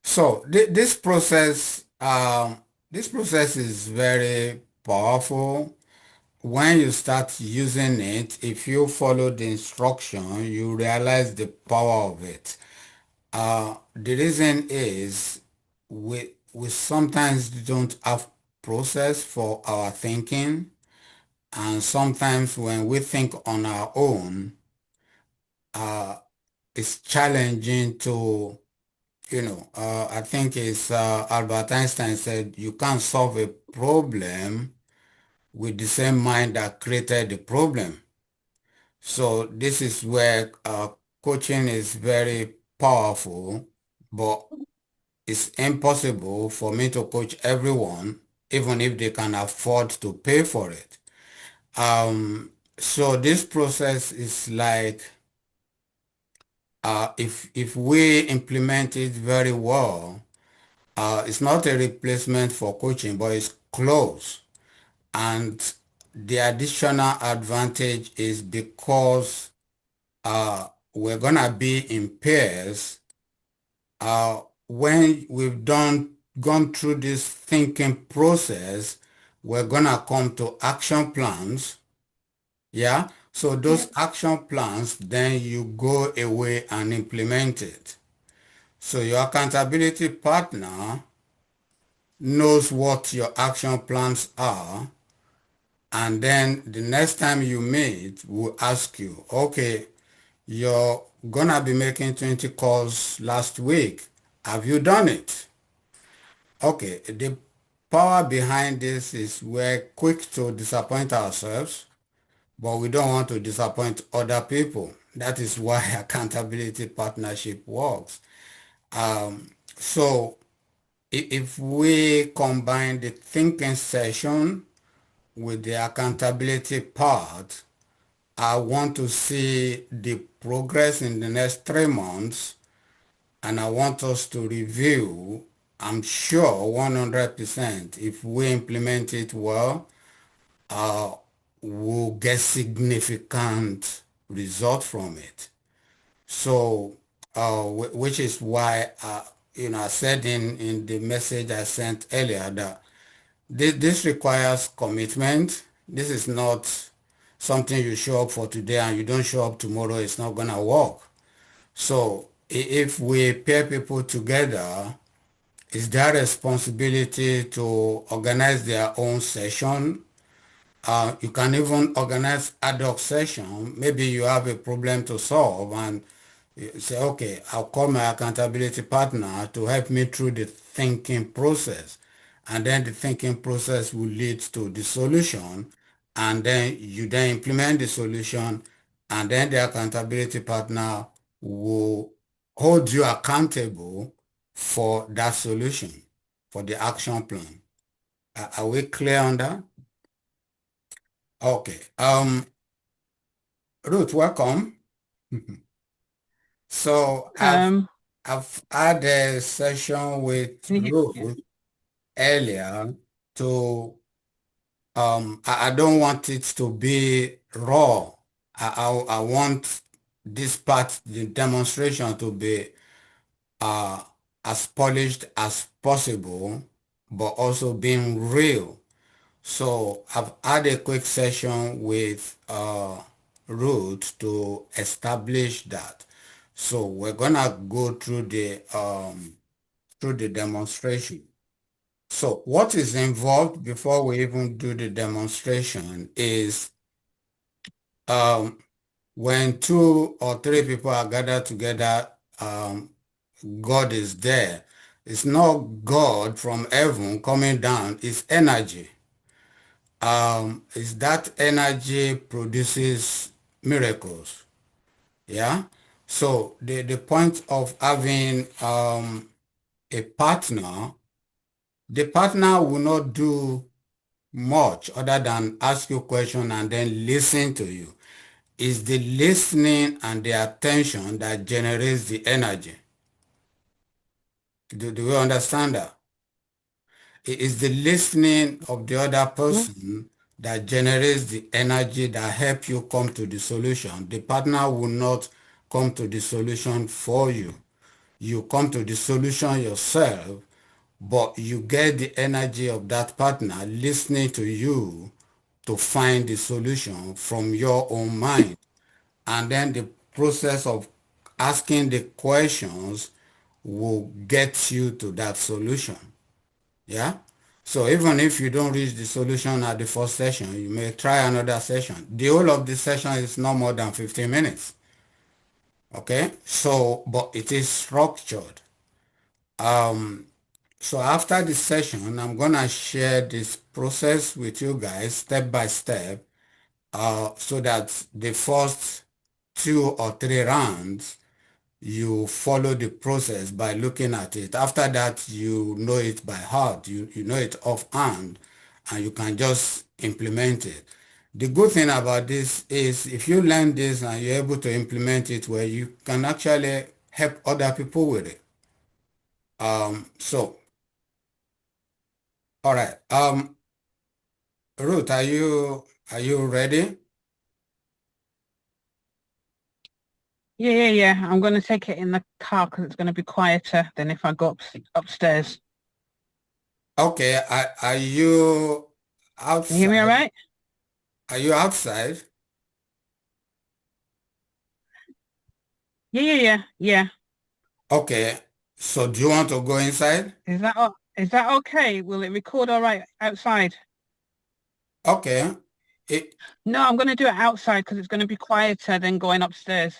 So this process is very powerful. When you start using it, if you follow the instruction, you realize the power of it. The reason is we sometimes don't have process for our thinking, and sometimes when we think on our own, uh, it's challenging to, I think it's Albert Einstein said you can't solve a problem with the same mind that created the problem. So this is where coaching is very powerful, but it's impossible for me to coach everyone, even if they can afford to pay for it. So this process is like if we implement it very well, it's not a replacement for coaching, but it's close. And the additional advantage is because we're gonna be in pairs. When we've gone through this thinking process, we're gonna come to action plans. Yeah. So Yeah. those action plans, then you go away and implement it. So your accountability partner knows what your action plans are, and then the next time you meet, we'll ask you, okay, you're gonna be making 20 calls last week. Have you done it? Okay, the power behind this is we're quick to disappoint ourselves, but we don't want to disappoint other people. That is why accountability partnership works. So if we combine the thinking session with the accountability part, I want to see the progress in the next 3 months, and I want us to review. I'm sure 100% if we implement it well, uh, we'll get significant result from it. So, which is why, I said in the message I sent earlier that this requires commitment. This is not something you show up for today and you don't show up tomorrow, it's not gonna work. So if we pair people together, it's their responsibility to organize their own session. You can even organize ad hoc session. Maybe you have a problem to solve and you say, okay, I'll call my accountability partner to help me through the thinking process. And then the thinking process will lead to the solution. And then you then implement the solution. And then the accountability partner will hold you accountable for that solution, for the action plan. Are we clear on that? Okay. Ruth, welcome. So Um, I've had a session with can you hear? Yeah. Ruth earlier to I don't want it to be raw. I want this part, the demonstration to be uh as polished as possible, but also being real. So I've had a quick session with Ruth to establish that. So we're gonna go through the demonstration. So what is involved before we even do the demonstration is um, when 2 or 3 people are gathered together, God is there. It's not God from heaven coming down, it's energy. Is that energy produces miracles. Yeah. So the point of having a partner, the partner will not do much other than ask you question and then listen to you. It's the listening and the attention that generates the energy. Do you understand that? It is the listening of the other Yeah. person that generates the energy that help you come to the solution. The partner will not come to the solution for you. you come to the solution yourself, but you get the energy of that partner listening to you to find the solution from your own mind. And then the process of asking the questions will get you to that solution. Yeah. So even if you don't reach the solution at the first session, you may try another session. The whole of the session is not more than 15 minutes. Okay. So, but it is structured. Um, so after the session, I'm gonna share this process with you guys step by step, so that the first 2 or 3 rounds you follow the process by looking at it. After that, you know it by heart. You know it offhand, and you can just implement it. The good thing about this is if you learn this and you're able to implement it where you can actually help other people with it. So, all right. Ruth, are you ready? Yeah. I'm going to take it in the car because it's going to be quieter than if I go upstairs. Okay. Are you Can you hear me all outside? right? Are you outside? Yeah. Okay. So do you want to go inside? Is that okay? Will it record all right outside? Okay. It, No, I'm going to do it outside because it's going to be quieter than going upstairs.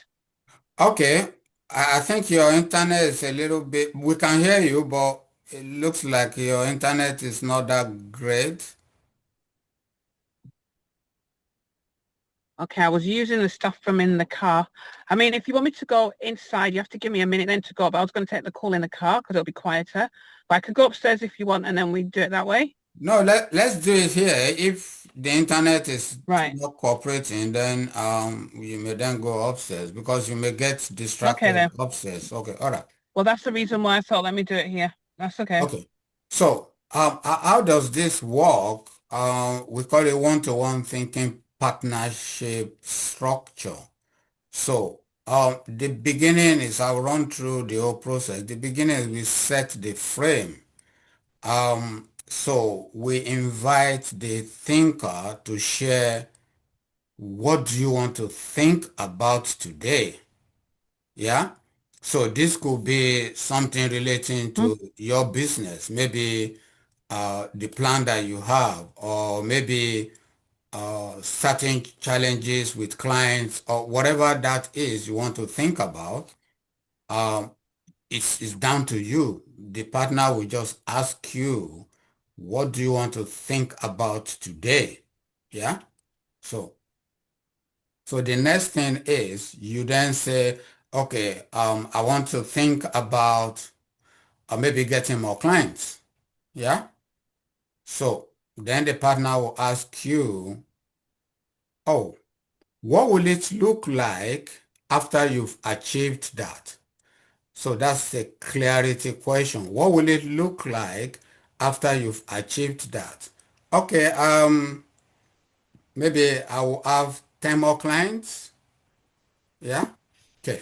okay. I think your internet is a little bit, we can hear you, but it looks like your internet is not that great. Okay, I was using the stuff from in the car. I mean, if you want me to go inside, you have to give me a minute then to go. But I was going to take the call in the car because it'll be quieter. But I could go upstairs if you want, and then we do it that way. No, let's do it here. If the internet is Right. not cooperating, then you may then go upstairs because you may get Okay distracted then. upstairs. Okay, all right. Well, that's the reason why I thought let me do it here. That's okay. Okay. So, how does this work? We call it one-to-one thinking partnership structure. So, the beginning is I'll run through the whole process. The beginning is we set the frame. So we invite the thinker to share what do you want to think about today. Yeah. So this could be something relating Hmm? to your business, maybe the plan that you have, or maybe certain challenges with clients, or whatever that is you want to think about. Um, it's down to you. The partner will just ask you, what do you want to think about today? Yeah. So, so the next thing is you then say, okay, I want to think about maybe getting more clients. Yeah. So then the partner will ask you, oh, what will it look like after you've achieved that? So that's a clarity question. What will it look like after you've achieved that? Okay, maybe I will have 10 more clients. Yeah. Okay.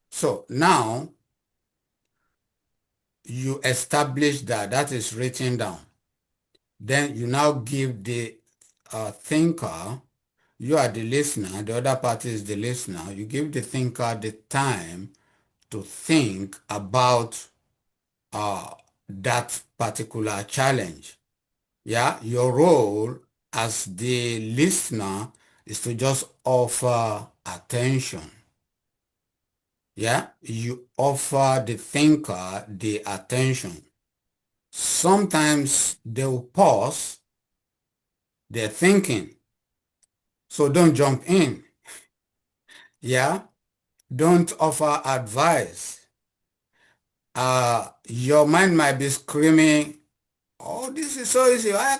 So now you establish that that is written down. Then you now give the thinker, you are the listener, the other party is the listener. You give the thinker the time to think about uh, that particular challenge. Yeah, your role as the listener is to just offer attention. Yeah, you offer the thinker the attention. Sometimes they'll pause their thinking. So don't jump in. Yeah, don't offer advice. Your mind might be screaming, oh, this is so easy. Why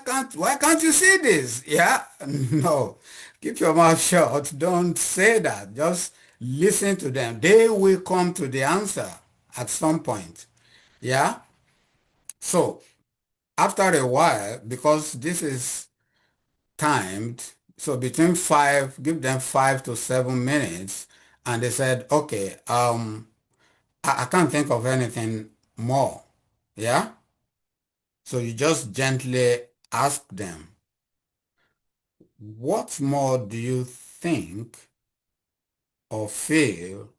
can't you see this? Yeah? No. Keep your mouth shut. Don't say that. Just listen to them. They will come to the answer at some point. Yeah? So after a while, because this is timed, so between give them 5 to 7 minutes, and they said, okay, I can't think of anything more. Yeah? So you just gently ask them, what more do you think or feel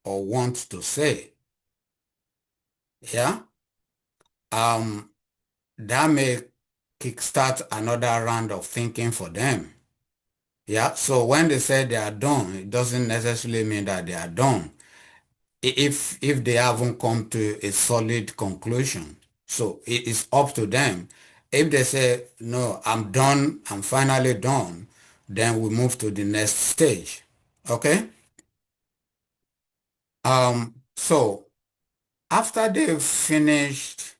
or want to say? Yeah? Um, that may kickstart another round of thinking for them. Yeah? So when they say they are done, it doesn't necessarily mean that they are done. If they haven't come to a solid conclusion. So it is up to them. If they say, no, I'm done, I'm finally done, then we move to the next stage. Okay? So after they've finished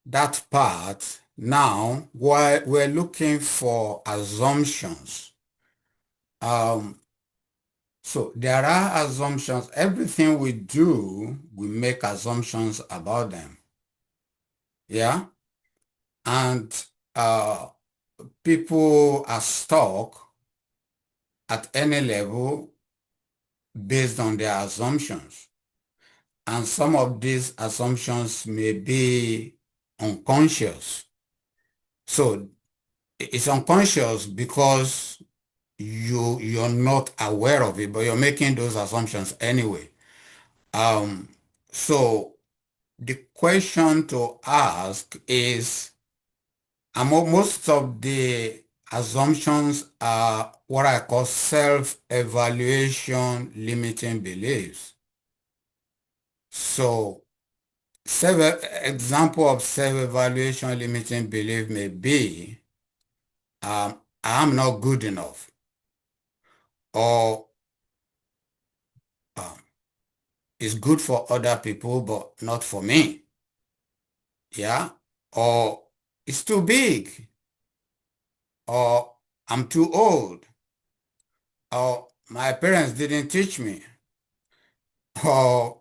that part, now we're looking for assumptions. Um, so there are assumptions. Everything we do, we make assumptions about them. Yeah? And uh, people are stuck at any level based on their assumptions. And some of these assumptions may be unconscious. So it's unconscious because you're not aware of it, but you're making those assumptions anyway. Um, so the question to ask is, most of the assumptions are what I call self-evaluation limiting beliefs. So, example of self-evaluation limiting belief may be, I'm not good enough, or um, it's good for other people, but not for me. Yeah, or it's too big, or I'm too old, or my parents didn't teach me, or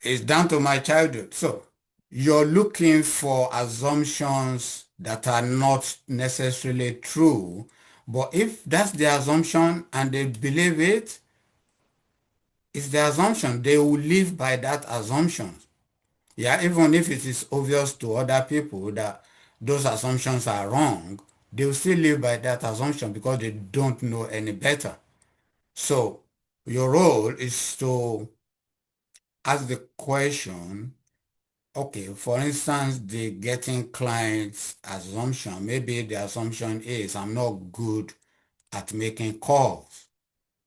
it's down to my childhood. So you're looking for assumptions that are not necessarily true. But if that's the assumption and they believe it, it's the assumption. They will live by that assumption. Yeah, even if it is obvious to other people that those assumptions are wrong, they will still live by that assumption because they don't know any better. So your role is to ask the question. Okay, for instance, the getting clients assumption, maybe the assumption is I'm not good at making calls,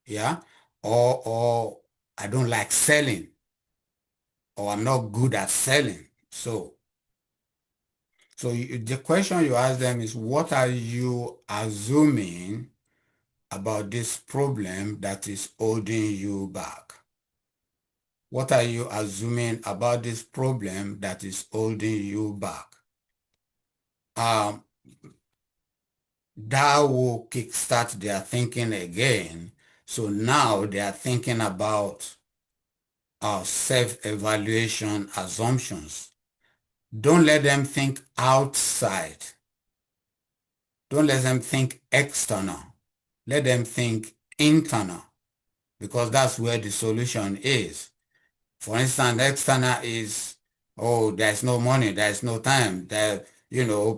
yeah, or I don't like selling, or I'm not good at selling. So the question you ask them is, what are you assuming about this problem that is holding you back? What are you assuming about this problem that is holding you back? Um, that will kickstart their thinking again. So now they are thinking about self-evaluation assumptions. Don't let them think outside. Don't let them think external. Let them think internal because that's where the solution is. For instance, external is, oh, there's no money, there's no time,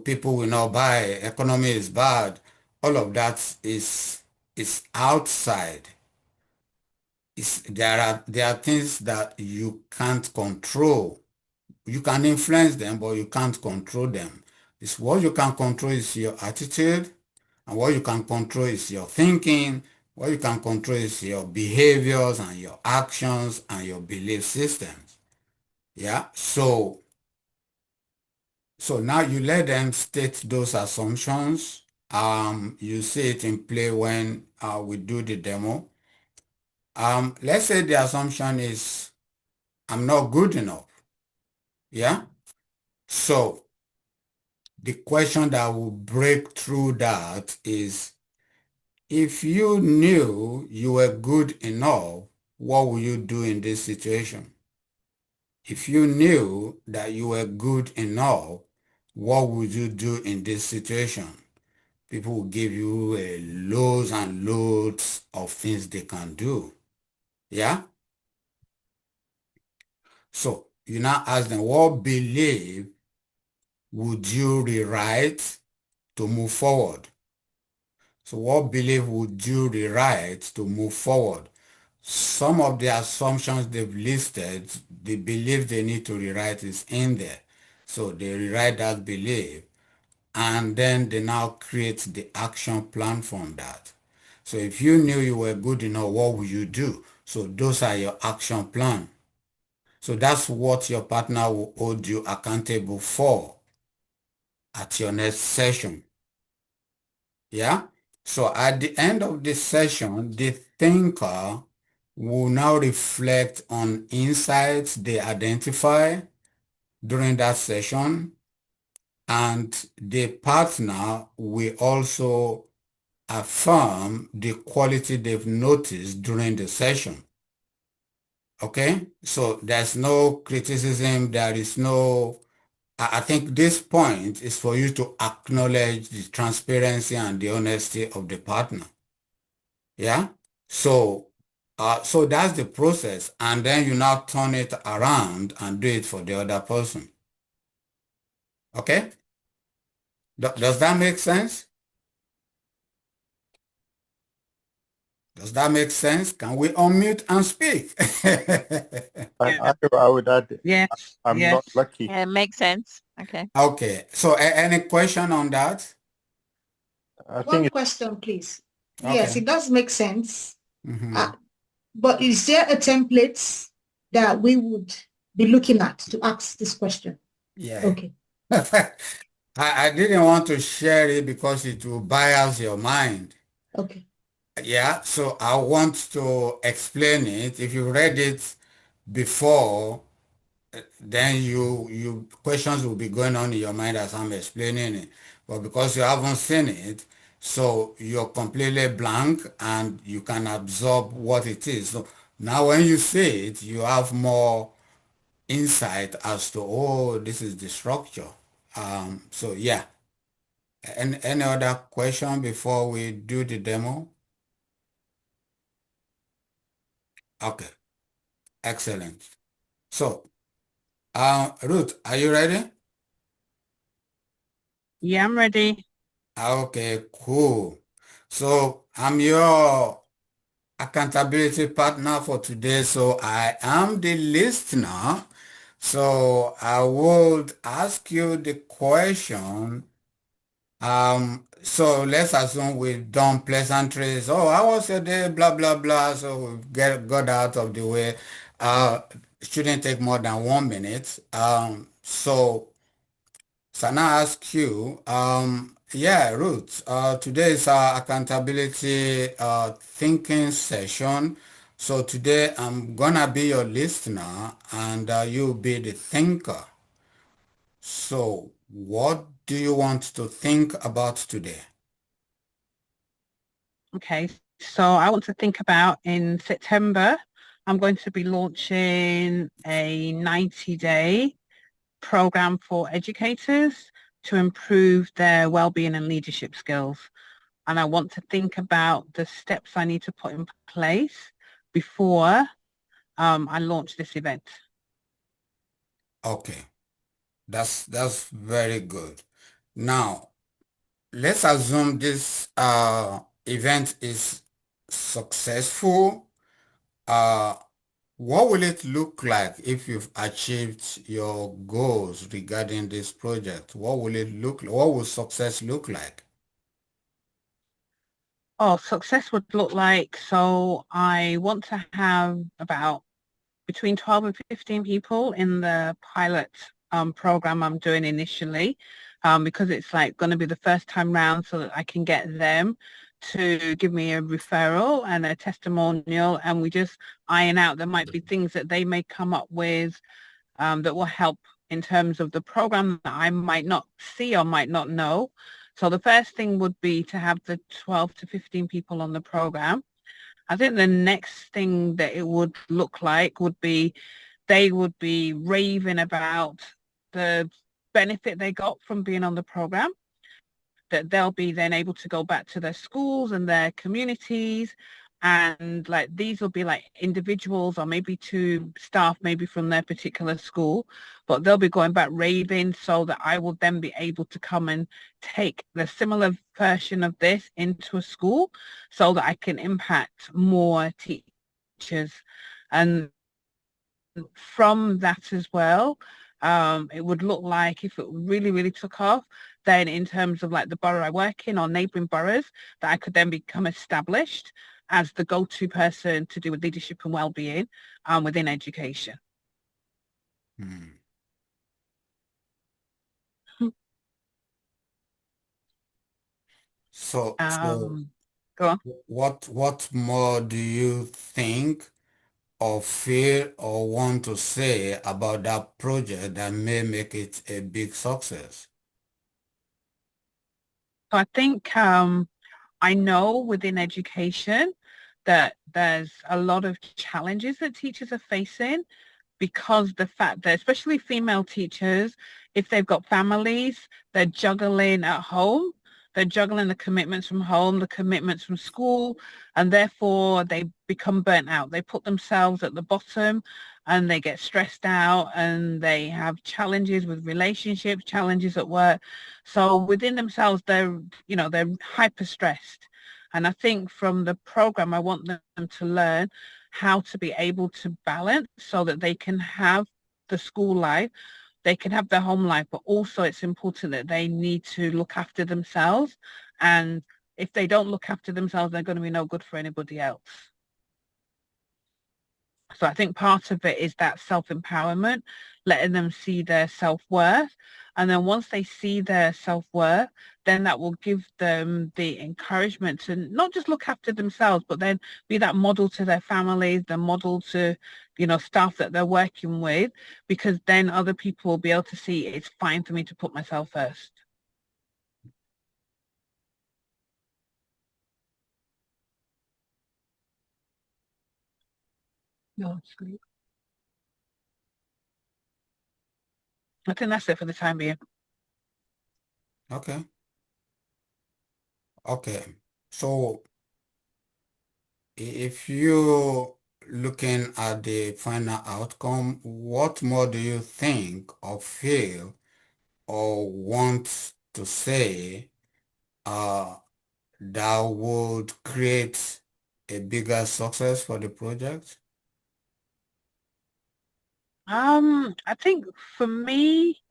people will not buy, economy is bad. All of that is outside. There are things that you can't control. You can influence them, but you can't control them. It's what you can control is your attitude, and what you can control is your thinking. What you can control is your behaviors and your actions and your belief systems. Yeah. So now you let them state those assumptions. You see it in play when we do the demo. Let's say the assumption is I'm not good enough. Yeah. So the question that will break through that is, if you knew you were good enough, what would you do in this situation? If you knew that you were good enough, what would you do in this situation? People will give you loads and loads of things they can do. Yeah? So you now ask them, what belief would you rewrite to move forward? So what belief would you rewrite to move forward? Some of the assumptions they've listed, the belief they need to rewrite is in there. So they rewrite that belief and then they now create the action plan from that. So if you knew you were good enough, what would you do? So those are your action plan. So that's what your partner will hold you accountable for at your next session. Yeah? So at the end of the session, the thinker will now reflect on insights they identify during that session, and the partner will also affirm the quality they've noticed during the session. Okay? So there's no criticism, there is no I think this point is for you to acknowledge the transparency and the honesty of the partner. Yeah. So, so that's the process, and then you now turn it around and do it for the other person. Okay. Does that make sense? Does that make sense? Can we unmute and speak? Yeah. I would add, Yes. I'm Yes. not lucky. Yeah, it makes sense. Okay. Okay. So, any question on that? I One think question, please. Okay. Yes, it does make sense. Mhm. But is there a template that we would be looking at to ask this question? Yeah. Okay. I didn't want to share it because it will bias your mind. Okay. Yeah, so I want to explain it. If you read it before, then you questions will be going on in your mind as I'm explaining it. But because you haven't seen it, so you're completely blank and you can absorb what it is. So now when you see it, you have more insight as to, oh, this is the structure. So yeah. Any other question before we do the demo? Okay, excellent. So, Ruth, are you ready? Yeah, I'm ready. Okay, cool. So I'm your accountability partner for today. So I am the listener. So I would ask you the question. So let's assume we've done pleasantries. Oh, how was your day? Blah, blah, blah. So we got out of the way. Shouldn't take more than 1 minute. So now ask you, yeah, Ruth, today is our accountability thinking session. So today I'm gonna be your listener and you'll be the thinker. So what do you want to think about today? Okay. So I want to think about in September, I'm going to be launching a 90-day program for educators to improve their well-being and leadership skills. And I want to think about the steps I need to put in place before I launch this event. Okay, that's very good. Now, let's assume this event is successful. Uh, What will it look like if you've achieved your goals regarding this project? What will it look like? What will success look like? Oh, success would look like, so I want to have about between 12 and 15 people in the pilot program I'm doing initially, because it's like going to be the first time round, so that I can get them to give me a referral and a testimonial, and we just iron out. There might be things that they may come up with that will help in terms of the program that I might not see or might not know. So the first thing would be to have the 12 to 15 people on the program. I think the next thing that it would look like would be they would be raving about the benefit they got from being on the program, that they'll be then able to go back to their schools and their communities And like these will be like individuals or maybe two staff, maybe from their particular school, but they'll be going back raving, so that I will then be able to come and take the similar version of this into a school so that I can impact more teachers. And from that as well, it would look like if it really, really took off, then in terms of like the borough I work in or neighbouring boroughs, that I could then become established as the go-to person to do with leadership and well-being within education. Hmm. So, Go on. what more do you think or feel or want to say about that project that may make it a big success? So I think I know within education that there's a lot of challenges that teachers are facing, because the fact that especially female teachers, if they've got families, they're juggling at home, they're juggling the commitments from home, the commitments from school, and therefore they become burnt out. They put themselves at the bottom and they get stressed out and they have challenges with relationships, challenges at work. So within themselves, they're hyper stressed. And I think from the program, I want them to learn how to be able to balance so that they can have the school life, they can have their home life, but also it's important that they need to look after themselves. And if they don't look after themselves, they're going to be no good for anybody else. So I think part of it is that self-empowerment, letting them see their self-worth. And then once they see their self-worth, then that will give them the encouragement to not just look after themselves, but then be that model to their families, the model to, staff that they're working with, because then other people will be able to see it's fine for me to put myself first. No, it's great. I think that's it for the time being. Okay. Okay. So if you're looking at the final outcome, what more do you think or feel or want to say that would create a bigger success for the project? I think for me,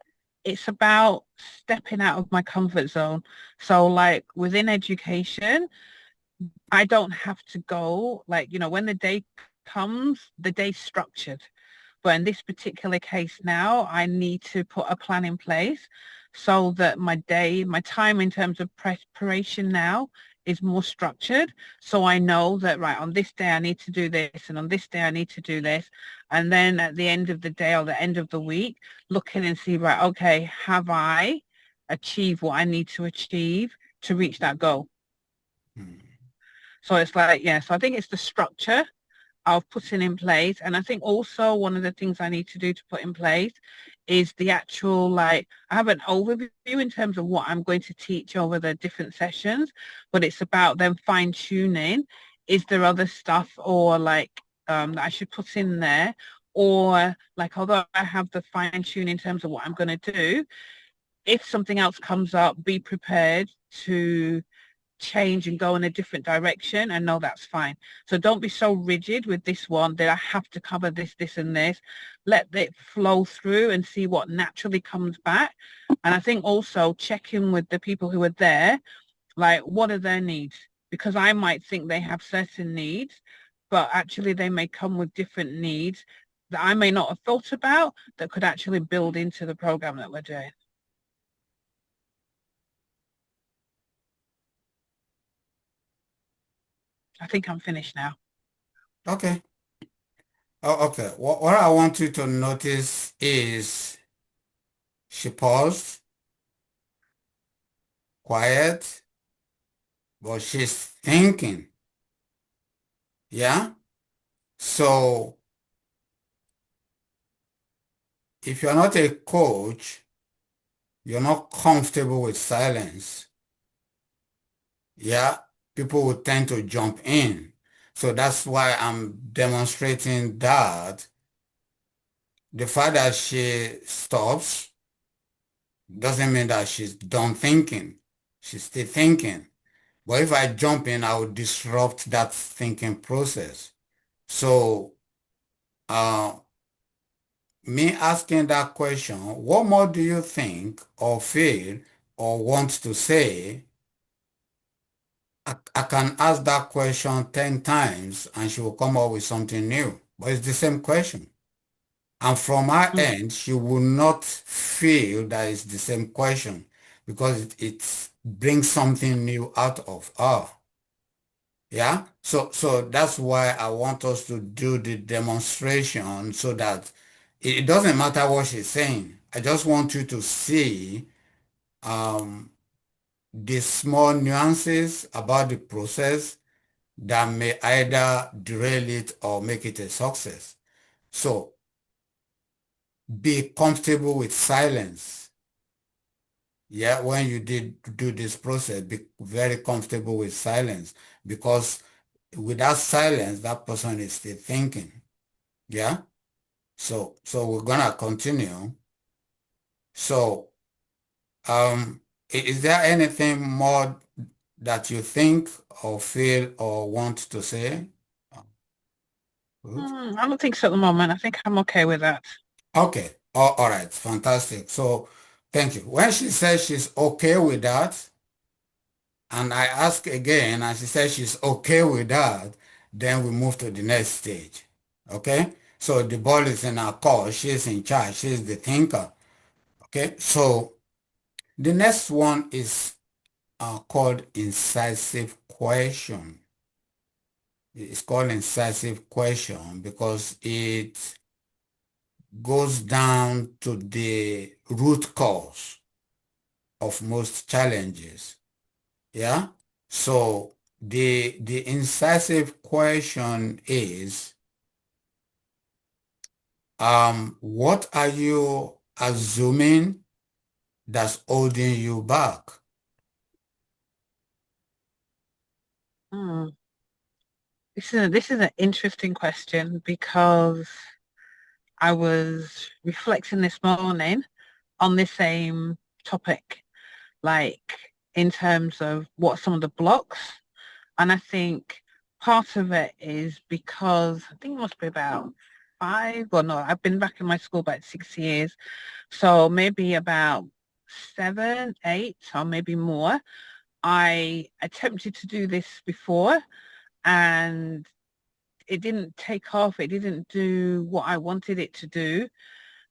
it's about stepping out of my comfort zone. So like within education, I don't have to go like, when the day comes, the day's structured. But in this particular case now, I need to put a plan in place so that my time in terms of preparation now is more structured. So I know that, right, on this day I need to do this and on this day I need to do this. And then at the end of the day or the end of the week, looking and see, right, okay, have I achieved what I need to achieve to reach that goal? Hmm. So it's like, yeah, so I think it's the structure of putting in place. And I think also one of the things I need to do to put in place is the actual, like, I have an overview in terms of what I'm going to teach over the different sessions, but it's about them fine tuning. Is there other stuff or like that I should put in there? Or like, although I have the fine tune in terms of what I'm going to do, if something else comes up, be prepared to change and go in a different direction, and no, that's fine. So don't be so rigid with this one that I have to cover this, this and this. Let it flow through and see what naturally comes back. And I think also check in with the people who are there, like what are their needs? Because I might think they have certain needs, but actually they may come with different needs that I may not have thought about that could actually build into the program that we're doing. I think I'm finished now. Okay. Oh, okay. What I want you to notice is she paused, quiet, but she's thinking. Yeah? So if you're not a coach, you're not comfortable with silence. Yeah? People will tend to jump in. So that's why I'm demonstrating that the fact that she stops doesn't mean that she's done thinking. She's still thinking. But if I jump in, I will disrupt that thinking process. So uh, me asking that question, what more do you think or feel or want to say? I can ask that question 10 times and she will come up with something new. But it's the same question. And from her Mm. end, she will not feel that it's the same question because it brings something new out of her. Yeah. So that's why I want us to do the demonstration so that it doesn't matter what she's saying. I just want you to see um, the small nuances about the process that may either derail it or make it a success. So be comfortable with silence. Yeah, when you did do this process, be very comfortable with silence because without silence, that person is still thinking. Yeah. So we're gonna continue. So is there anything more that you think or feel or want to say? Ruth? I don't think so at the moment. I think I'm okay with that. Okay. All right. Fantastic. So thank you. When she says she's okay with that, and I ask again, and she says she's okay with that, then we move to the next stage. Okay? So the ball is in her court. She's in charge. She's the thinker. Okay? So the next one is called incisive question. It's called incisive question because it goes down to the root cause of most challenges. Yeah. So the incisive question is, what are you assuming that's holding you back? Hmm. This is an interesting question because I was reflecting this morning on the same topic, like in terms of what some of the blocks. And I think part of it is because I think it must be about I've been back in my school about 6 years. So maybe about 7, 8, or maybe more. I attempted to do this before and it didn't take off. It didn't do what I wanted it to do.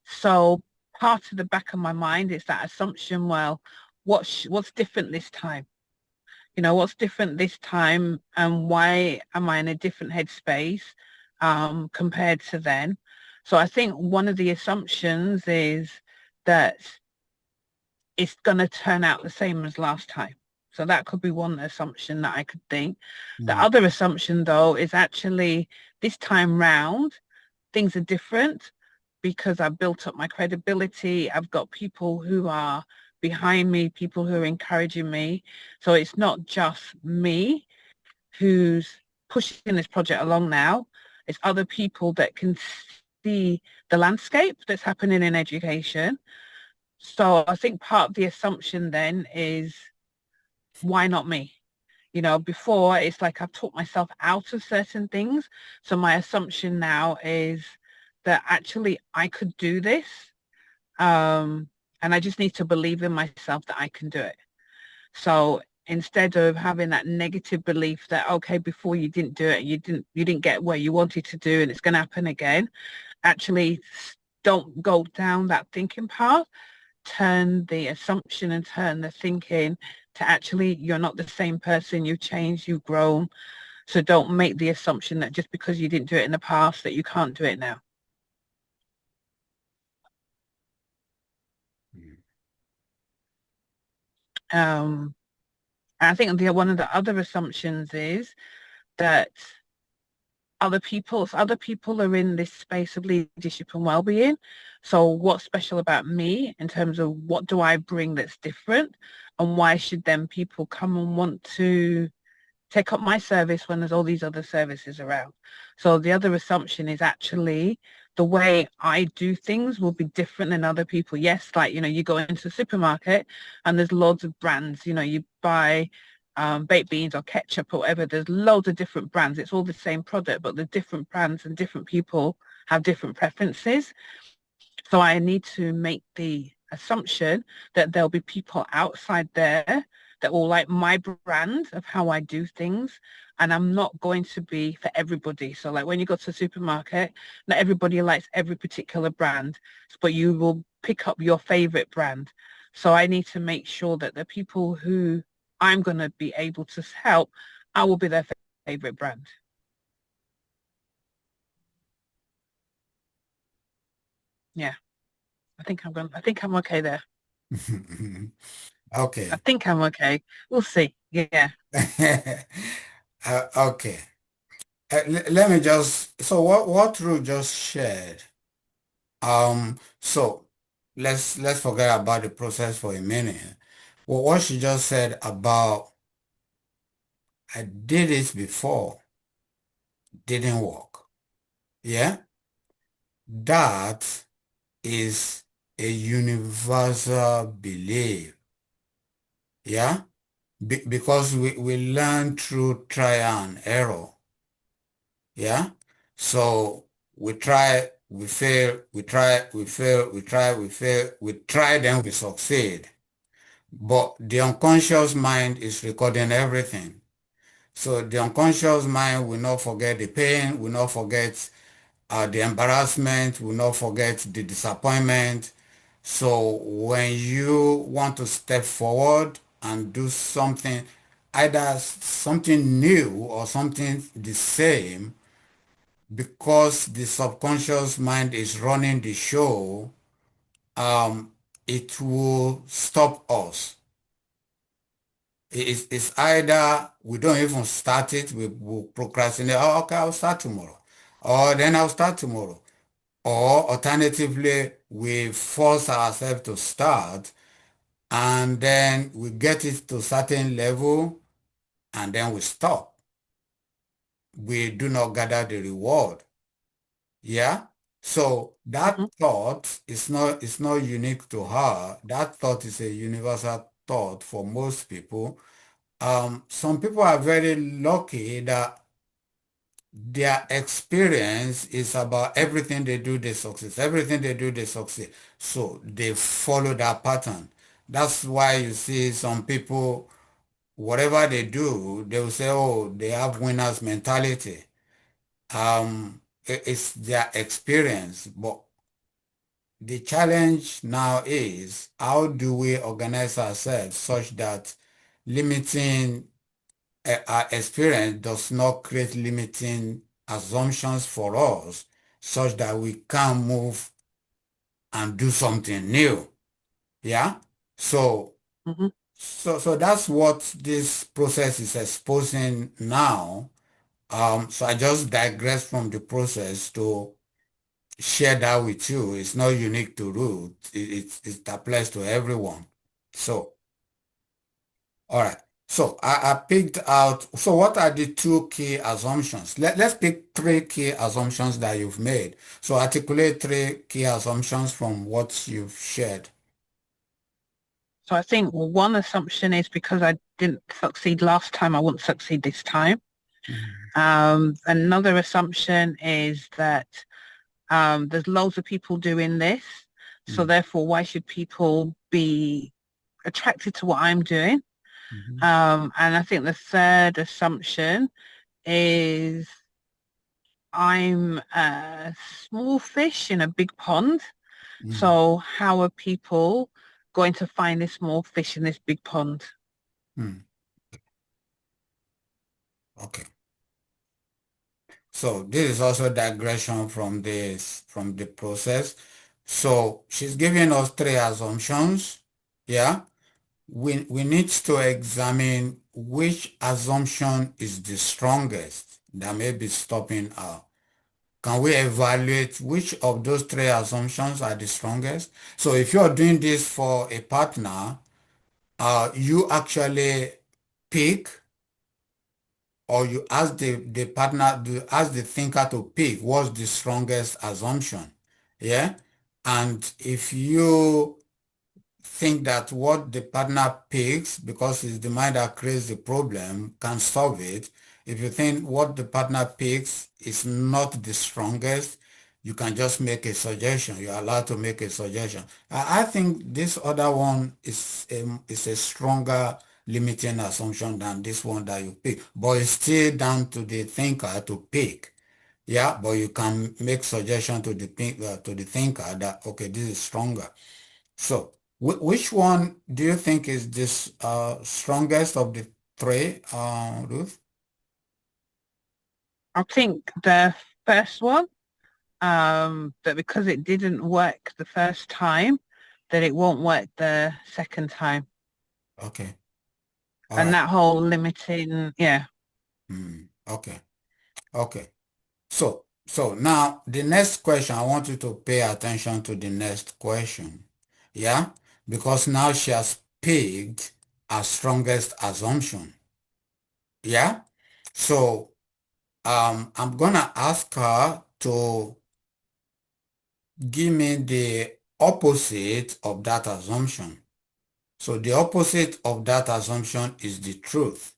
So part of the back of my mind is that assumption, well, what's different this time? What's different this time and why am I in a different headspace compared to then? So I think one of the assumptions is that it's going to turn out the same as last time. So that could be one assumption that I could think. The Mm. other assumption, though, is actually this time round, things are different because I've built up my credibility. I've got people who are behind me, people who are encouraging me. So it's not just me who's pushing this project along now. It's other people that can see the landscape that's happening in education. So I think part of the assumption then is, why not me? Before it's like I've talked myself out of certain things. So my assumption now is that actually I could do this. And I just need to believe in myself that I can do it. So instead of having that negative belief that, okay, before you didn't do it, you didn't get where you wanted to do and it's going to happen again, actually don't go down that thinking path. Turn the assumption and turn the thinking to actually you're not the same person, you've changed, you've grown. So don't make the assumption that just because you didn't do it in the past that you can't do it now. Um, and I think one of the other assumptions is that other people are in this space of leadership and well-being. So what's special about me in terms of what do I bring that's different, and why should then people come and want to take up my service when there's all these other services around. So the other assumption is actually the way I do things will be different than other people. Yes, like, you go into a supermarket and there's loads of brands, you buy baked beans or ketchup or whatever. There's loads of different brands. It's all the same product, but the different brands and different people have different preferences. So I need to make the assumption that there'll be people outside there that will like my brand of how I do things. And I'm not going to be for everybody. So like when you go to a supermarket, not everybody likes every particular brand, but you will pick up your favorite brand. So I need to make sure that the people who I'm going to be able to help, I will be their favorite brand. Yeah, I think I'm okay there. Okay. I think I'm okay. We'll see. Yeah. Okay. Let me just, so what Ruth just shared, so let's forget about the process for a minute. Well, what she just said about I did it before, didn't work. Yeah, that is a universal belief. Yeah, because we learn through trial and error. Yeah, so we try, we fail, we try, we fail, we try, we fail, we try, then we succeed. But the unconscious mind is recording everything. So the unconscious mind will not forget the pain, will not forget the embarrassment, will not forget the disappointment. So when you want to step forward and do something, either something new or something the same, because the subconscious mind is running the show, um, it will stop us. It's either we don't even start it, we will procrastinate, oh, okay, I'll start tomorrow. Or then I'll start tomorrow. Or alternatively, we force ourselves to start and then we get it to a certain level and then we stop. We do not gather the reward. Yeah. So that Mm-hmm. thought is not unique to her. That thought is a universal thought for most people. Some people are very lucky that their experience is about everything they do, they succeed. Everything they do, they succeed. So they follow that pattern. That's why you see some people, whatever they do, they will say, oh, they have winners mentality. It's their experience, but the challenge now is how do we organize ourselves such that limiting our experience does not create limiting assumptions for us such that we can move and do something new. Yeah? So Mm-hmm. so that's what this process is exposing now. So I just digress from the process to share that with you. It's not unique to Ruth. It applies to everyone. So, all right. So I picked out, so what are the two key assumptions? Let's pick three key assumptions that you've made. So articulate three key assumptions from what you've shared. So I think one assumption is because I didn't succeed last time, I won't succeed this time. Mhm. Another assumption is that there's loads of people doing this. So Mhm. therefore, why should people be attracted to what I'm doing? Mhm. And I think the third assumption is I'm a small fish in a big pond. Mhm. So how are people going to find this small fish in this big pond? Mhm. Okay. So this is also digression from the process. So she's giving us three assumptions. Yeah. We need to examine which assumption is the strongest that may be stopping her. Can we evaluate which of those three assumptions are the strongest? So if you're doing this for a partner, you actually pick or you ask the partner, you ask the thinker to pick what's the strongest assumption. Yeah. And if you think that what the partner picks, because it's the mind that creates the problem, can solve it. If you think what the partner picks is not the strongest, you can just make a suggestion. You're allowed to make a suggestion. I think this other one is a stronger limiting assumption than this one that you pick, but it's still down to the thinker to pick. Yeah, but you can make suggestion to the thinker that okay, this is stronger. So, which one do you think is this strongest of the three, Ruth? I think the first one, that because it didn't work the first time, that it won't work the second time. Okay. All And right. that whole limiting, yeah. Okay. Okay. So now the next question, I want you to pay attention to the next question. Yeah? Because now she has picked her strongest assumption. Yeah? So I'm gonna ask her to give me the opposite of that assumption. So the opposite of that assumption is the truth.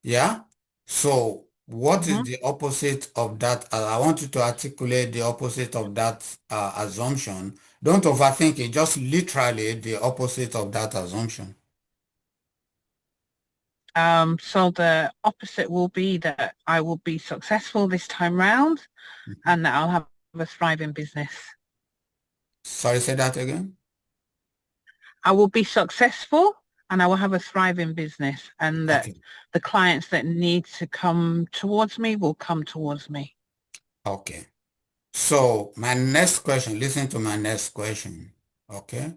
Yeah? So what is hmm the opposite of that? I want you to articulate the opposite of that assumption. Don't overthink it, just literally the opposite of that assumption. So the opposite will be that I will be successful this time round Mhm. and that I'll have a thriving business. Sorry, say that again. I will be successful and I will have a thriving business, and that Okay. the clients that need to come towards me will come towards me. Okay. So my next question, listen to my next question. Okay.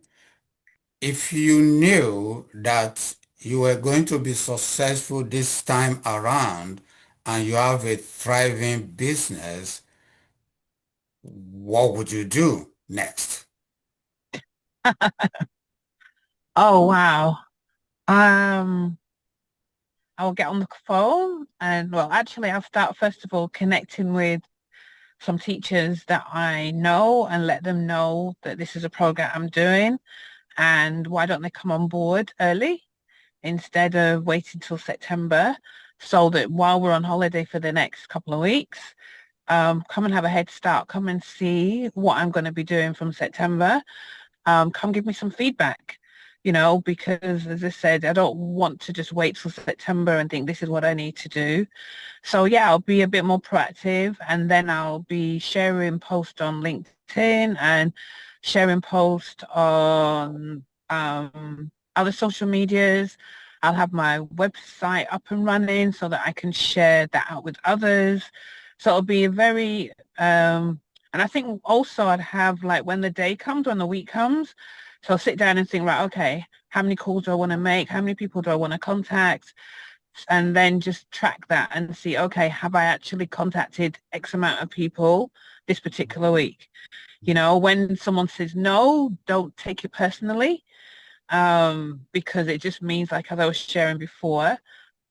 If you knew that you were going to be successful this time around and you have a thriving business, what would you do next? Oh, wow. Um, I will get on the phone and, well, actually, I'll start first of all connecting with some teachers that I know and let them know that this is a program I'm doing, and why don't they come on board early instead of waiting till September, so that while we're on holiday for the next couple of weeks, come and have a head start, come and see what I'm going to be doing from September. Come give me some feedback, because as I said, I don't want to just wait till September and think this is what I need to do. So yeah, I'll be a bit more proactive, and then I'll be sharing posts on LinkedIn and sharing posts on other social medias. I'll have my website up and running so that I can share that out with others. So it'll be a very, and I think also I'd have, like, when the day comes, when the week comes, so I'll sit down and think, right, okay, how many calls do I want to make? How many people do I want to contact? And then just track that and see, okay, have I actually contacted X amount of people this particular week? When someone says no, don't take it personally, because it just means, like as I was sharing before,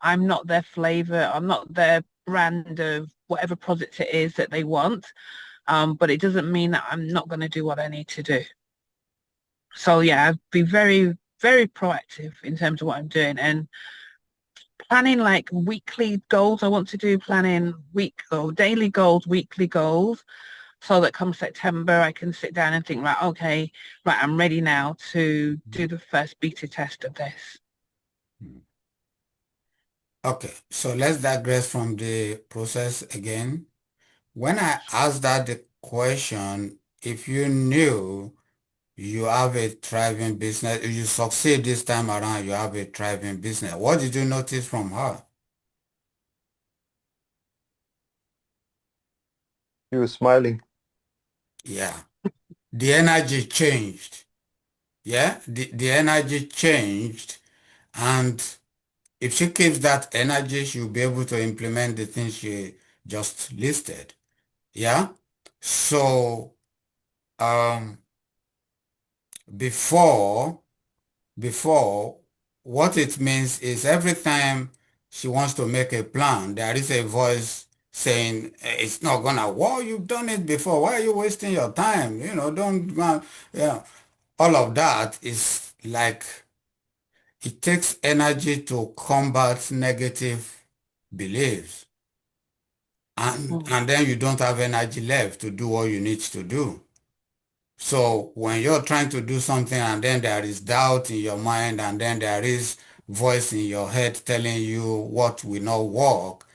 I'm not their flavor, I'm not their brand of whatever product it is that they want, but it doesn't mean that I'm not going to do what I need to do. So yeah, I'd be very, very proactive in terms of what I'm doing, and planning like weekly goals. I want to do planning week or daily goals, weekly goals, so that come September I can sit down and think, right, okay, right, I'm ready now to do the first beta test of this. Okay, so let's digress from the process again. When I asked that the question, if you knew you have a thriving business, if you succeed this time around, you have a thriving business, what did you notice from her? He was smiling. Yeah, the energy changed. Yeah, the energy changed, and if she keeps that energy, she'll be able to implement the things she just listed. Yeah. So um, before, before, what it means is every time she wants to make a plan, there is a voice saying, it's not gonna work, you've done it before, why are you wasting your time? Don't go. Yeah. All of that is like, it takes energy to combat negative beliefs. And then you don't have energy left to do what you need to do. So when you're trying to do something and then there is doubt in your mind and then there is voice in your head telling you what will not work,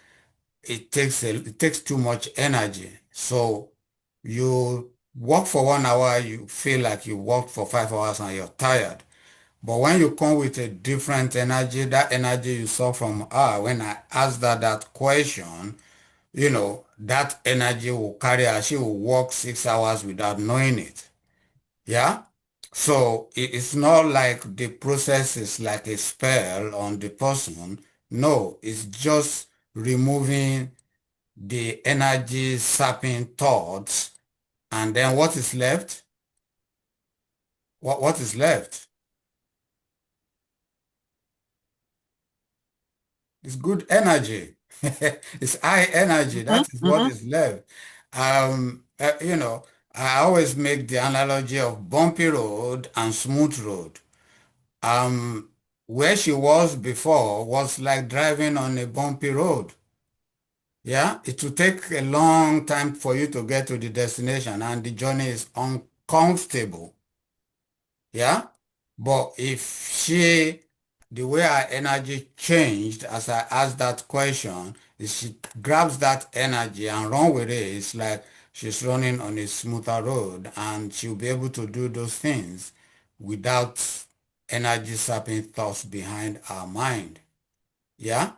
it takes too much energy. So you work for 1 hour, you feel like you worked for 5 hours and you're tired. But when you come with a different energy, that energy you saw from her, when I asked her that question, that energy will carry her. She will work 6 hours without knowing it. Yeah. So it's not like the process is like a spell on the person. No, it's just removing the energy sapping thoughts. And then what is left? What is left? It's good energy. It's high energy. That is what is left. Um, uh, you know, I always make the analogy of bumpy road and smooth road. Um, where she was before was like driving on a bumpy road. Yeah, it will take a long time for you to get to the destination and the journey is uncomfortable. Yeah, but if the way her energy changed as I asked that question, is she grabs that energy and run with it. It's like she's running on a smoother road and she'll be able to do those things without energy sapping thoughts behind our mind. Yeah?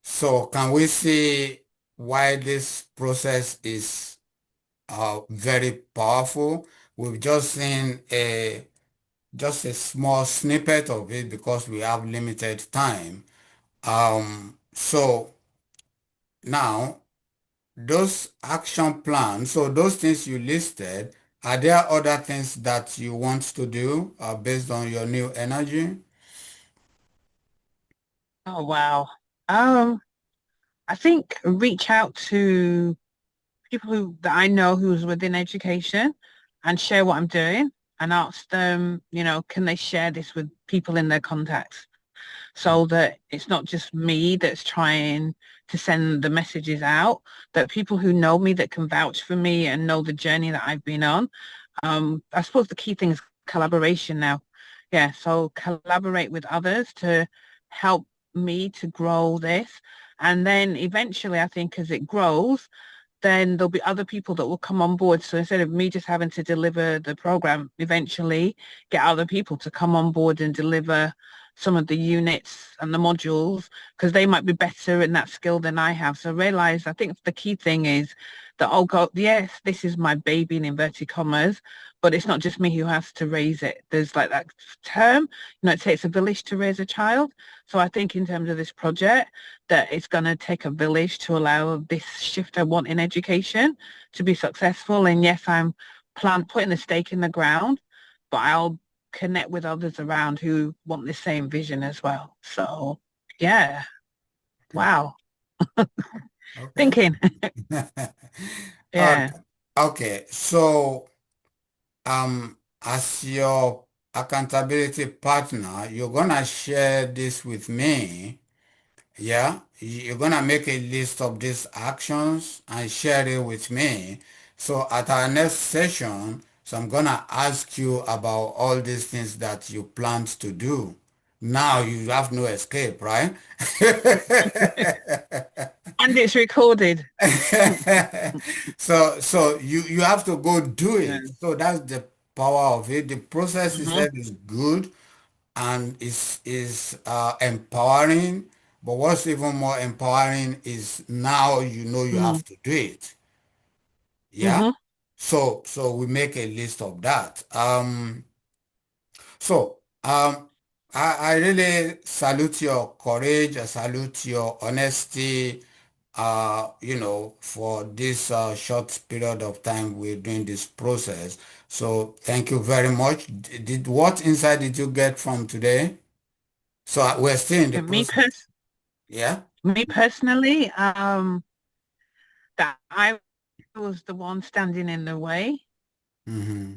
So can we see why this process is very powerful? We've just a small snippet of it because we have limited time. So now those action plans, so those things you listed, are there other things that you want to do based on your new energy? Oh, wow. I think reach out to people that I know who's within education and share what I'm doing and ask them, can they share this with people in their contacts so that it's not just me that's trying to send the messages out, that people who know me that can vouch for me and know the journey that I've been on. I suppose the key thing is collaboration now. Yeah, so collaborate with others to help me to grow this. And then eventually, I think as it grows, then there'll be other people that will come on board. So instead of me just having to deliver the program, eventually get other people to come on board and deliver some of the units and the modules because they might be better in that skill than I have. So realize, I think the key thing is that, oh God, yes, this is my baby in inverted commas, but it's not just me who has to raise it. There's like that term, it takes a village to raise a child. So I think in terms of this project, that it's going to take a village to allow this shift I want in education to be successful. And yes, I'm putting the stake in the ground, but I'll connect with others around who want the same vision as well. So yeah, wow. Okay. Thinking. Uh, Yeah. okay. So, as your accountability partner, you're gonna share this with me. Yeah, you're gonna make a list of these actions and share it with me. So at our next session, so I'm gonna ask you about all these things that you planned to do. Now you have no escape, right? And it's recorded. So you have to go do Yeah. it. So that's the power of it. The process Mhm. itself is good and is empowering. But what's even more empowering is now you know you Mm. have to do it. Yeah. Mhm. So we make a list of that. So I really salute your courage. I salute your honesty. For this short period of time we're doing this process. So thank you very much. What insight did you get from today? So we're still in the And me process. personally. Yeah. Me personally, that I was the one standing in the way. Mm-hmm.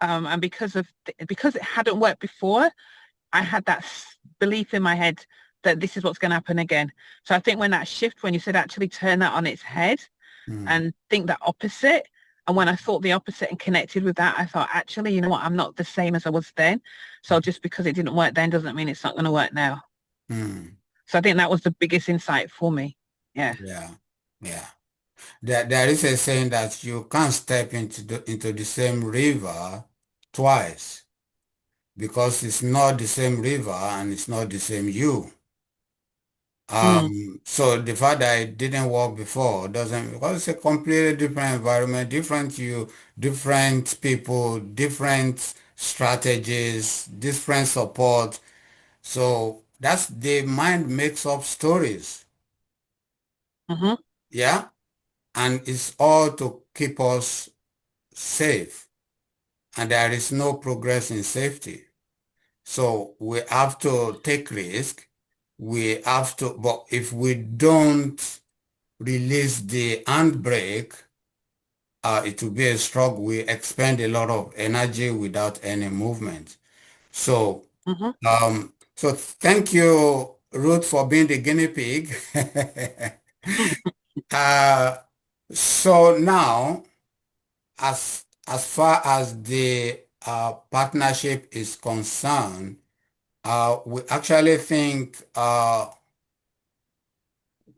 And because it hadn't worked before, I had that belief in my head that this is what's going to happen again. So I think when that shift, when you said actually turn that on its head Mm. and think that opposite, and when I thought the opposite and connected with that, I thought, actually, you know what, I'm not the same as I was then. So just because it didn't work then doesn't mean it's not going to work now. Mm. So I think that was the biggest insight for me. Yeah. Yeah. Yeah. There is a saying that you can't step into the same river twice because it's not the same river and it's not the same you. Mm, So the fact that it didn't work before doesn't, because it's a completely different environment, different you, different people, different strategies, different support. So that's the mind makes up stories. hmm Yeah. And it's all to keep us safe. And there is no progress in safety. So we have to take risk. We have to, but if we don't release the handbrake, it will be a struggle. We expend a lot of energy without any movement. So, hmm so thank you, Ruth, for being the guinea pig. uh, so now, as far as the partnership is concerned, we actually think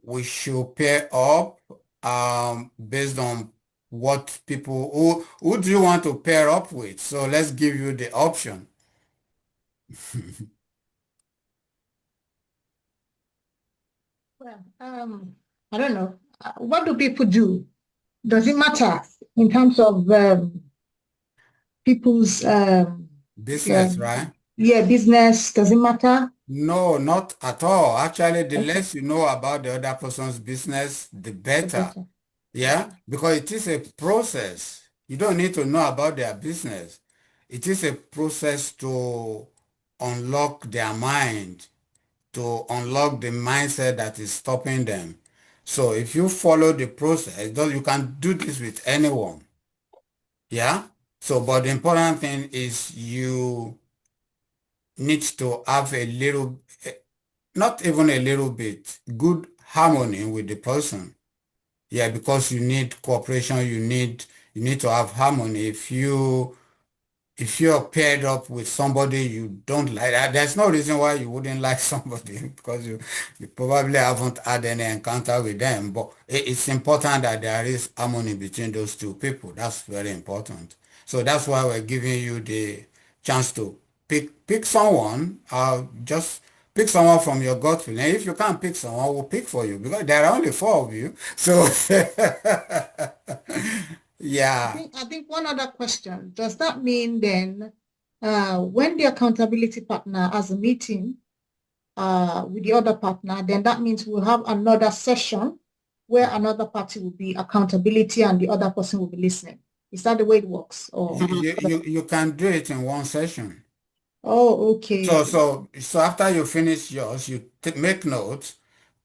we should pair up based on what people who do you want to pair up with? So let's give you the option. Well, I don't know. What do people do? Does it matter in terms of people's Business, um, right? yeah, business? Does it matter? No, not at all. Actually, the Okay, less you know about the other person's business, the the better. better. Yeah, Okay. because it is a process. You don't need to know about their business. It is a process to unlock their mind, to unlock the mindset that is stopping them. So if you follow the process, though you can do this with anyone. Yeah. So, but the important thing is you need to have a little, not even a little bit, good harmony with the person. Yeah, because you need cooperation, you need to have harmony. If you're paired up with somebody you don't like, there's no reason why you wouldn't like somebody because you probably haven't had any encounter with them. But it's important that there is harmony between those two people. That's very important. So that's why we're giving you the chance to pick someone. Just pick someone from your gut feeling. If you can't pick someone, we'll pick for you because there are only four of you. So yeah. I think one other question. Does that mean then when the accountability partner has a meeting with the other partner, then that means we'll have another session where another party will be accountability and the other person will be listening. Is that the way it works? You, Or you, you you can do it in one session. oh, So okay. so so after you finish yours, you make notes,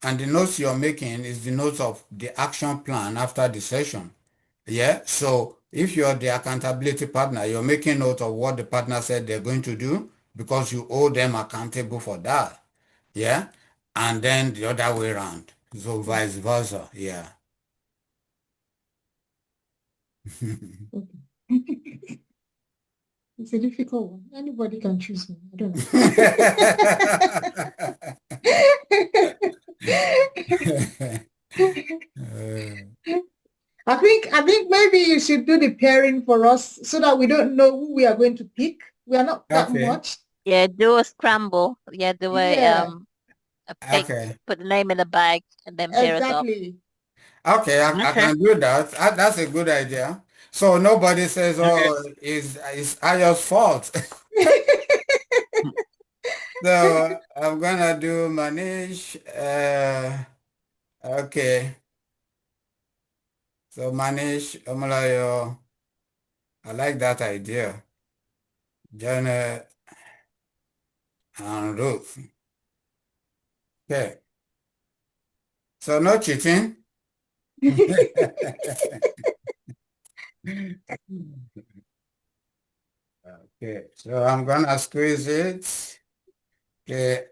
and the notes you're making is the notes of the action plan after the session. Yeah. So if you're the accountability partner, you're making note of what the partner said they're going to do because you owe them accountable for that. Yeah. And then the other way around. So vice versa. Yeah. Okay. It's a difficult one. Anybody can choose me. I don't know. I think maybe you should do the pairing for us so that we don't know who we are going to pick. We are not that Okay. much. Yeah, do a scramble. Yeah, do Yeah, a pick, Okay. put the name in the bag and then pair us up. exactly. Okay, I Okay. can do that. That's a good idea. So nobody says, Okay. "Oh, it's Ayo's fault." So I'm gonna do Manish. Okay. So Manish, Omalayo, I like that idea. Janet and Ruth. Okay. So no cheating. Okay, so I'm gonna squeeze it. Okay,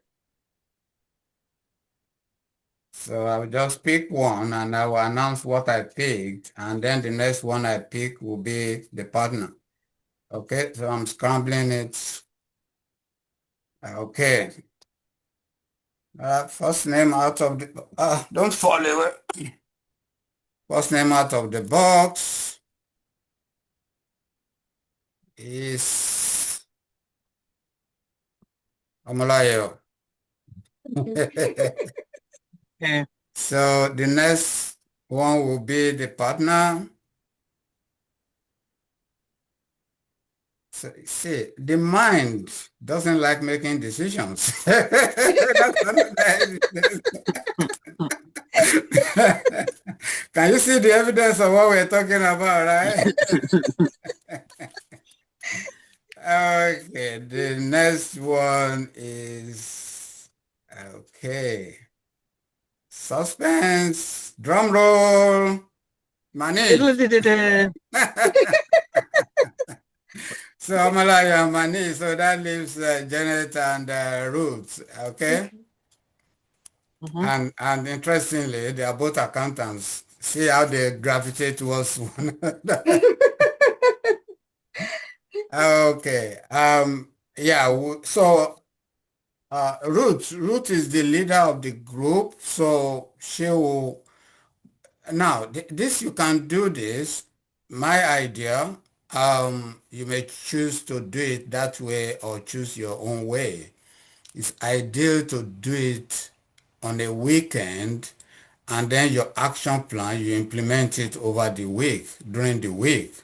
so I'll just pick one and I will announce what I picked, and then the next one I pick will be the partner. Okay, so I'm scrambling it. Okay. First name out of the, don't fall away. First name out of the box is Omolayo. Yeah. So the next one will be the partner. So, see, the mind doesn't like making decisions. That's another evidence. Can you see the evidence of what we're talking about, right? Okay, the next one is, okay, suspense, drum roll, Manish. So Amalaya and Manish, so that leaves Janet and Ruth, okay? And interestingly, they are both accountants. See how they gravitate towards one another. Okay. Yeah. So Ruth is the leader of the group. So she will. Now, this you can do this. My idea. You may choose to do it that way or choose your own way. It's ideal to do it on a weekend, and then your action plan, you implement it over the week, during the week.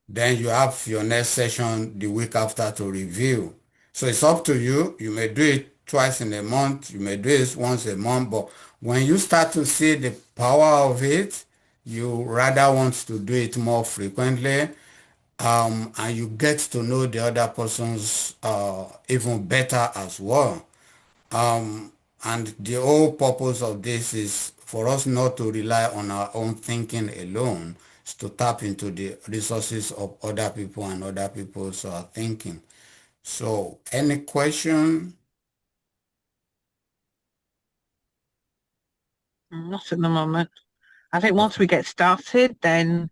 Then you have your next session the week after to review. So it's up to you. You may do it twice in a month. You may do it once a month. But when you start to see the power of it, you rather want to do it more frequently. And you get to know the other person's even better as well. And the whole purpose of this is for us not to rely on our own thinking alone, is to tap into the resources of other people and other people's thinking. So, any question? Not at the moment. I think once we get started, then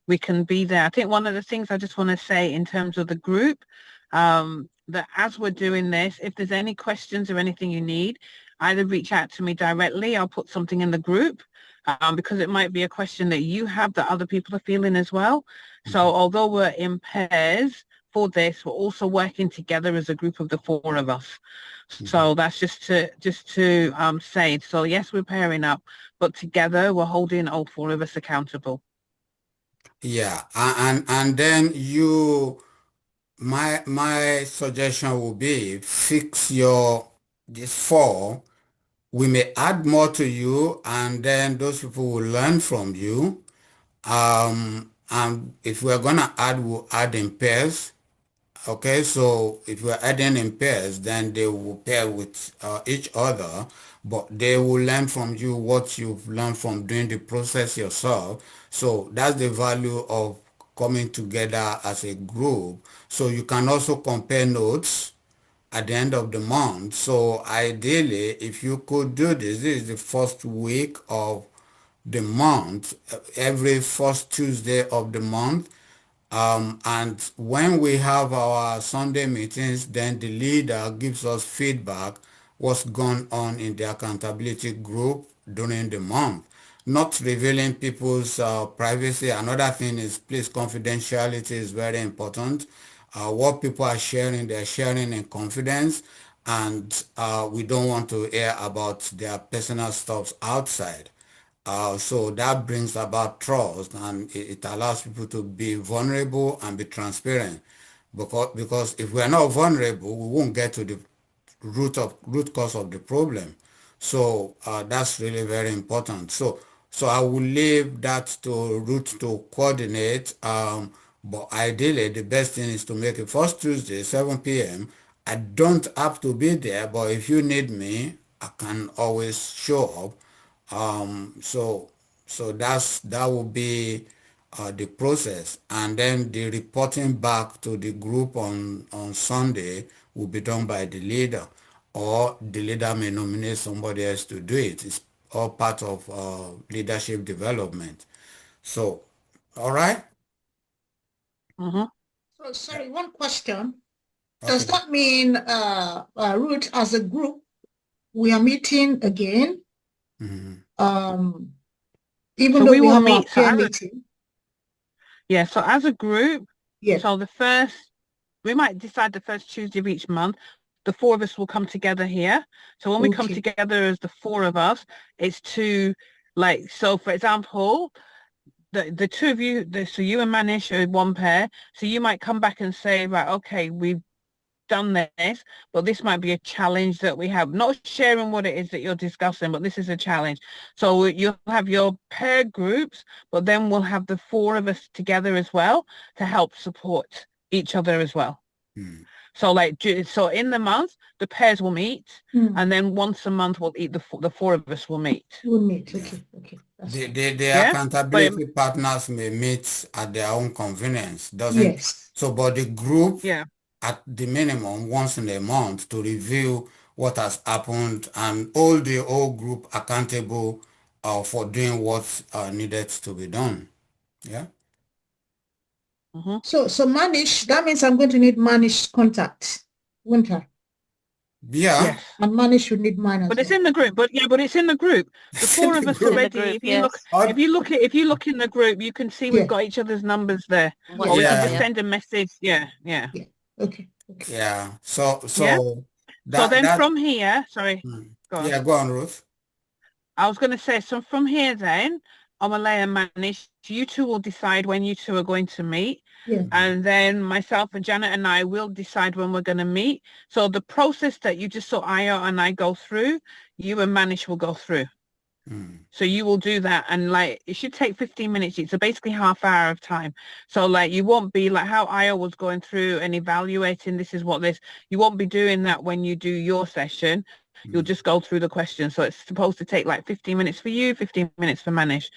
we can be there. I think one of the things I just want to say in terms of the group, that as we're doing this, if there's any questions or anything you need, either reach out to me directly. I'll put something in the group because it might be a question that you have that other people are feeling as well. So although we're in pairs for this, we're also working together as a group of the four of us. So that's just to say, so yes, we're pairing up, but together we're holding all four of us accountable. Yeah, and then my suggestion would be fix these four. We may add more to you, and then those people will learn from you. And if we're gonna add, we'll add in pairs. Okay, so if we're adding in pairs, then they will pair with each other, but they will learn from you what you've learned from doing the process yourself. So that's the value of coming together as a group. So you can also compare notes at the end of the month. So ideally, if you could do this is the first week of the month, every first Tuesday of the month. And when we have our Sunday meetings, then the leader gives us feedback, what's going on in the accountability group during the month. Not revealing people's privacy. Another thing is, please, confidentiality is very important. What people are sharing, they're sharing in confidence, and we don't want to hear about their personal stuff outside. So that brings about trust, and it allows people to be vulnerable and be transparent. Because if we are not vulnerable, we won't get to the root cause of the problem. So that's really very important. So I will leave that to Ruth to coordinate. But ideally, the best thing is to make it first Tuesday, 7 p.m. I don't have to be there, but if you need me, I can always show up. So that will be the process, and then the reporting back to the group on Sunday will be done by the leader, or the leader may nominate somebody else to do it. It's all part of leadership development. So, all right. Mm-hmm. So, sorry, one question. Okay. Does that mean, Ruth, as a group, we are meeting again? Mhm. Even So though we we will have our meet. peer meeting? Yeah, so as a group, Yes. so we might decide the first Tuesday of each month, the four of us will come together here. So when we come Okay. together as the four of us, it's to, like, so for example, the two of you, so you and Manish are one pair. So you might come back and say, right, okay, we've done this, but this might be a challenge that we have. Not sharing what it is that you're discussing, but this is a challenge. So you'll have your pair groups, but then we'll have the four of us together as well to help support each other as well. Mm. So so in the month, the pairs will meet, and then once a month we'll eat the four of us will meet. We'll meet. Okay. Okay. That's fine. The Yeah? accountability partners may meet at their own convenience, doesn't it? Yes. So, but the group Yeah. at the minimum once in a month to review what has happened and hold the whole group accountable for doing what needed to be done. Yeah. Mm-hmm. So Manish, that means I'm going to need Manish's contact, won't I? Yeah. Yes. And Manish should need mine as But it's well. in the group. But it's in the group. The four of us Group. In the already. group, If you yes. look, Or- if you look in the group, you can see we've Yeah. got each other's numbers there. What Or we you can Yeah. just yeah. send a message. Yeah. Yeah. Okay. Okay. Yeah. So Yeah. So then that from here, sorry, go on. yeah, go on, Ruth. I was going to say, so from here then, Omalay and Manish, you two will decide when you two are going to meet. Yeah. And then myself and Janet and I will decide when we're going to meet. So the process that you just saw Ayo and I go through, you and Manish will go through. Mm. So you will do that, and like it should take 15 minutes each, so basically half hour of time. So like you won't be like how Ayo was going through and evaluating this is what this, you won't be doing that when you do your session. You'll just go through the questions. So it's supposed to take like 15 minutes for you, 15 minutes for Manish.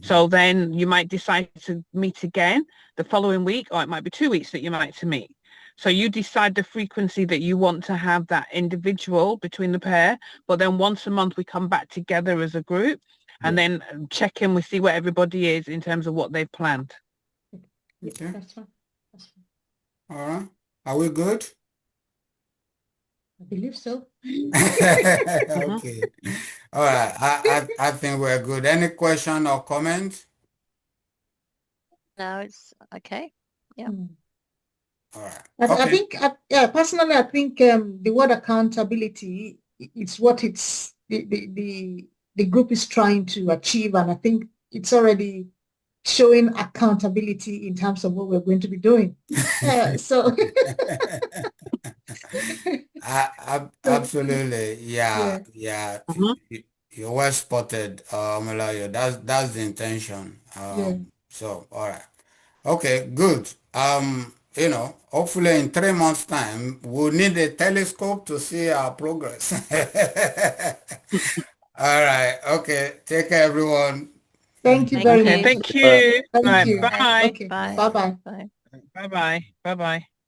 So then you might decide to meet again the following week, or it might be 2 weeks that you might to meet. So you decide the frequency that you want to have that individual between the pair, but then once a month we come back together as a group and then check in, we see where everybody is in terms of what they've planned. Yeah, Okay. that's fine. That's fine. All right. Are we good? I believe so. Okay. All right. I think we're good. Any question or comment? No, it's okay. Yeah. All right. I Okay. think, personally, I think the word accountability, it's what the group is trying to achieve, and I think it's already showing accountability in terms of what we're going to be doing. So Absolutely. Yeah. Yeah. Mhm. You're well spotted, Malayo. That's the intention. So, all right. Okay, good. Hopefully in 3 months' time, we'll need a telescope to see our progress. All right. Okay. Take care, everyone. Thank you Thank very Okay, much. thank you. Thank Right, you. bye. Okay. Bye. Bye-bye. Bye. Bye-bye. Bye-bye.